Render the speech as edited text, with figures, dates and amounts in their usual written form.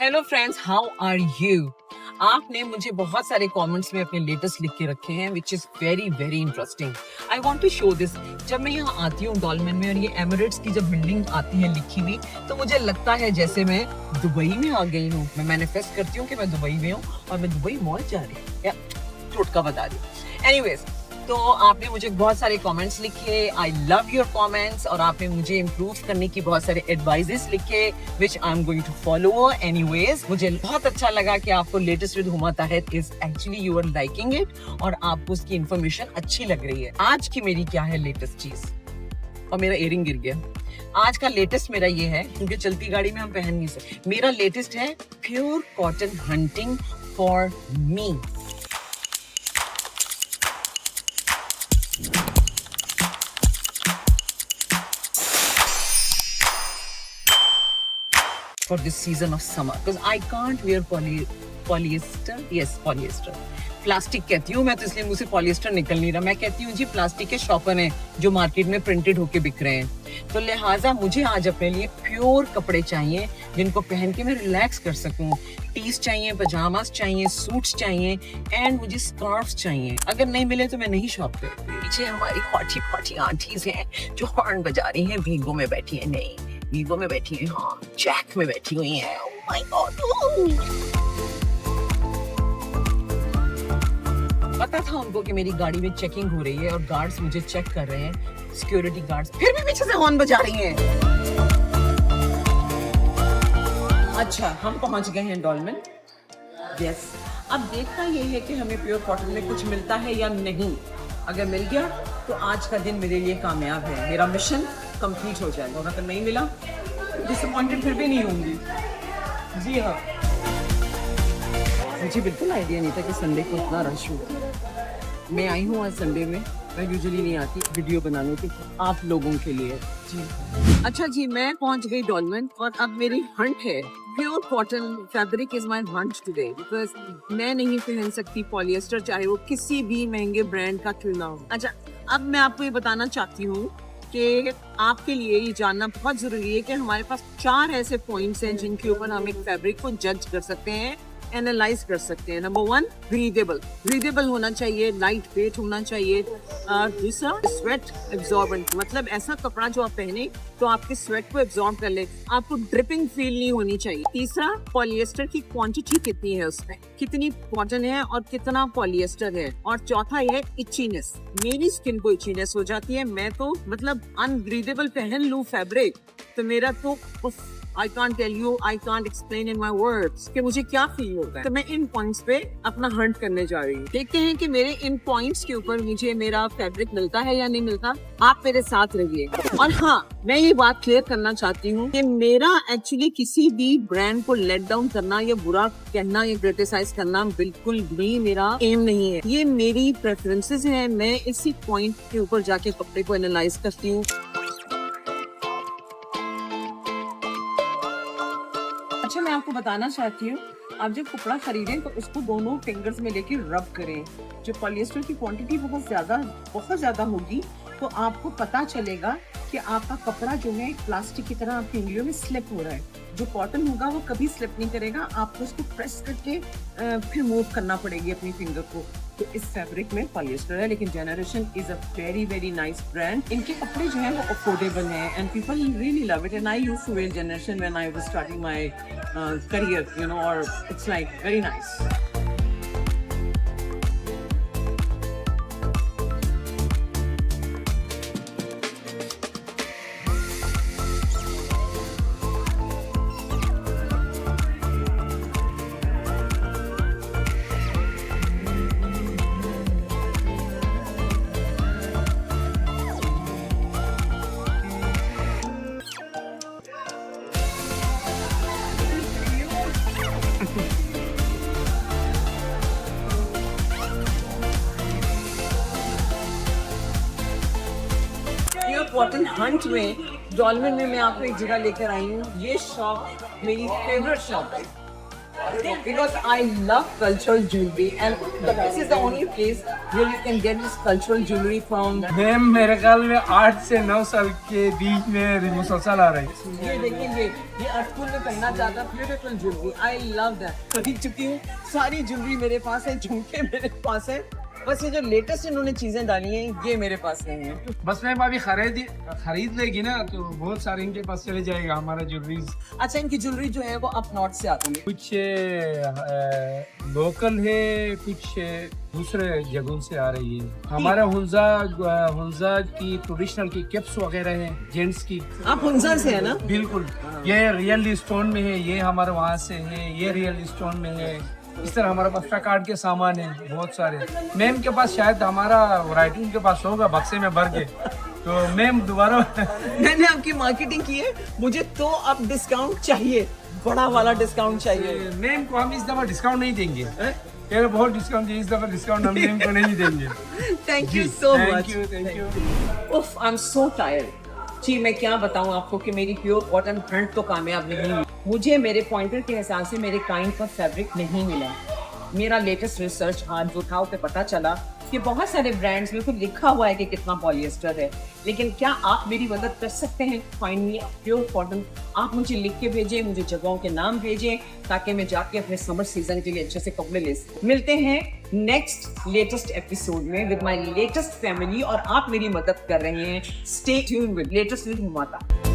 Hello friends, how are you? आपने मुझे बहुत सारे कमेंट्स में अपने लेटेस्ट लिख के रखे हैं which is very very interesting. I want to show this. जब मैं यहाँ आती हूँ डॉलमेन में और ये एमिरेट्स की जब बिल्डिंग आती है लिखी हुई, तो मुझे लगता है जैसे मैं दुबई में आ गई हूँ. मैं मैनिफेस्ट करती हूँ कि मैं दुबई में हूँ और मैं दुबई मॉल जा रही हूँ या टोटका बता रही हूँ. एनीवेज, तो आपने मुझे बहुत सारे कमेंट्स लिखे. I love your comments. और आपने मुझे इम्प्रूव करने की बहुत सारे एडवाइजेस लिखे which I am going to follow. Anyways, मुझे बहुत अच्छा लगा कि आपको latest with Huma Tahir is actually you are liking it और आपको उसकी इन्फॉर्मेशन अच्छी लग रही है. आज की मेरी क्या है लेटेस्ट चीज? और मेरा इयरिंग गिर गया. आज का लेटेस्ट मेरा ये है, क्योंकि चलती गाड़ी में हम पहन नहीं सकते. मेरा लेटेस्ट है pure cotton hunting for me. For this season of summer, because I can't wear polyester. Yes, polyester. Plastic कहती हूँ मैं, तो इसलिए मुझसे पॉलिएस्टर निकल नहीं रहा. मैं कहती हूँ जी प्लास्टिक के शॉपर हैं जो मार्केट में प्रिंटेड होके बिक रहे हैं. तो लिहाजा मुझे आज अपने लिए प्योर कपड़े चाहिए जिनको पहन के मैं रिलैक्स कर सकूँ. टीज चाहिए, पजामास चाहिए, सूट्स चाहिए एंड मुझे स्कार्फ्स चाहिए. अगर नहीं मिले तो मैं नहीं शॉप करती. पीछे हमारी हॉटी हॉटी आंटीज हैं जो हॉर्न बजा रही हैं. वीगो में बैठी है, नहीं वीगो में बैठी है, हाँ जैक में बैठी हुई है. Oh my God. पता था उनको कि मेरी गाड़ी में चेकिंग हो रही है और गार्ड्स मुझे चेक कर रहे हैं, सिक्योरिटी गार्ड्स. फिर भी पीछे से हॉर्न बजा रही हैं. अच्छा, हम पहुंच गए हैं डॉलमेन. यस, अब देखना ये है कि हमें प्योर कॉटन में कुछ मिलता है या नहीं. अगर मिल गया तो आज का दिन मेरे लिए कामयाब है. मेरा मिशन कंप्लीट हो जाएगा. और अगर नहीं मिला डिसअपॉइंटेड फिर भी नहीं होंगी. जी हाँ, मुझे बिल्कुल आइडिया नहीं था कि संडे को इतना रश होगा. मैं आई हूँ आज संडे में. मैं यूजुअली नहीं आती वीडियो बनाने के आप लोगों के लिए. जी अच्छा जी, मैं पहुंच गई डॉलमेन और अब मेरी हंट है. Pure cotton fabric is my Hunt today, because मैं नहीं पहन सकती पॉलिएस्टर, चाहे वो किसी भी महंगे ब्रांड का क्यों ना हो. अच्छा, अब मैं आपको ये बताना चाहती हूँ कि आपके लिए ये जानना बहुत जरूरी है कि हमारे पास 4 ऐसे पॉइंट्स हैं जिनके ऊपर हम एक फैब्रिक को जज कर सकते हैं, एनालाइज कर सकते हैं. नंबर 1, ब्रीदेबल होना चाहिए, लाइट वेट होना चाहिए. दूसरा, स्वेट एब्जॉर्बेंट, मतलब ऐसा कपड़ा जो आप पहने तो आपके स्वेट को एब्जॉर्ब कर ले, आपको ड्रिपिंग फील नहीं होनी चाहिए. तीसरा, पॉलिएस्टर की क्वांटिटी कितनी है, उसमें कितनी कॉटन है और कितना पॉलिएस्टर है. और चौथा है इचीनेस. मेरी स्किन को इचीनेस हो जाती है. मैं तो मतलब अनब्रीदेबल पहन लूं फैब्रिक तो मेरा तो I can't tell you, I can't explain in my words कि मुझे क्या फील होता है. तो मैं इन पॉइंट्स पे अपना हंट करने जा रही हूँ. देखते हैं कि मेरे इन पॉइंट्स के ऊपर मुझे मेरा फैब्रिक मिलता है या नहीं मिलता. आप मेरे साथ रहिए. और हाँ, मैं ये बात क्लियर करना चाहती हूँ कि मेरा एक्चुअली किसी भी ब्रांड को लेट डाउन करना या बुरा कहना या क्रिटिसाइज करना बिल्कुल भी मेरा एम नहीं है. ये मेरी प्रेफरेंसेस है. मैं इसी पॉइंट के ऊपर जाके कपड़े को एनालाइज करती हूँ. अच्छा, मैं आपको बताना चाहती हूँ, आप जब कपड़ा खरीदें तो उसको दोनों फिंगर्स में लेके रब करें. जो पॉलिएस्टर की क्वांटिटी बहुत ज्यादा होगी तो आपको पता चलेगा कि आपका कपड़ा जो है प्लास्टिक की तरह आपकी उंगलियों में स्लिप हो रहा है. जो कॉटन होगा वो कभी स्लिप नहीं करेगा. आपको उसको प्रेस करके फिर मूव करना पड़ेगी अपनी फिंगर को. तो इस फैब्रिक में पॉलिएस्टर है, लेकिन generation is a very very nice brand. इनके कपड़े जो है वो अफोर्डेबल हैं and people really love it. And I used to wear generation when I was starting my career, you know, और it's like very nice. Cotton hunt में डॉलमेन में मैं आपको एक जगह लेकर आई हूँ. ये शॉप मेरी फेवरेट शॉप है Because I love cultural jewelry and this is the only place where you can get this cultural jewelry from. Ma'am मेरे ख्याल में 8 से 9 साल के बीच में मुसलसल आ रही है। ये देखेंगे ये अटकुल में पहनना चाहता beautiful jewellery I love that खरीद चुकी हूँ सारी ज्वेलरी मेरे पास है झुमके मेरे पास है बस ये जो लेटेस्ट इन्होंने चीजें डाली हैं ये मेरे पास नहीं है बस मैम अभी खरीद लेगी ना तो बहुत सारे इनके पास चले जाएगा हमारा ज्वेलरीज। अच्छा इनकी ज्वेलरी जो है वो अप नॉर्थ से आती है कुछ लोकल है कुछ दूसरे जगहों से आ रही है। हमारा हुंजा की ट्रेडिशनल की कैप्स वगैरह है जेंट्स की। आप हुंजा से है ना? बिल्कुल ये रियल स्टोन में है ये हमारे वहाँ से है ये रियल स्टोन में है। इस तरह हमारे पास कार्ड के सामान है बहुत सारे। मैम के पास शायद हमारा वैरायटी उनके पास होगा बक्से में भर के तो मैम दोबारा मैंने आपकी मार्केटिंग की है मुझे तो अब डिस्काउंट चाहिए बड़ा वाला डिस्काउंट चाहिए। मैम को हम इस दफा डिस्काउंट नहीं देंगे यार बहुत डिस्काउंट इस दफा डिस्काउंट हम मैम को नहीं देंगे। Thank you so much. Thank you. उफ आई एम सो टायर्ड जी मैं क्या बताऊं आपको कि मेरी प्योर कॉटन फ्रंट तो कामयाब नहीं हुई। मुझे मेरे पॉइंटर के हिसाब से मेरे काइंड का फैब्रिक नहीं मिला। मेरा लेटेस्ट रिसर्च हाथ उठाओ पे पता चला कि बहुत सारे ब्रांड्स में तो लिखा हुआ है कि कितना पॉलिएस्टर है लेकिन क्या आप मेरी मदद कर सकते हैं फाइंड मी प्योर कॉटन। आप मुझे लिख के भेजें मुझे जगहों के नाम भेजें ताकि मैं जाके अपने समर सीजन के लिए अच्छे से कपड़े ले सकूं। मिलते हैं नेक्स्ट लेटेस्ट एपिसोड में विद माय लेटेस्ट फैमिली और आप मेरी मदद कर रहे हैं। Stay tuned with latest with माता।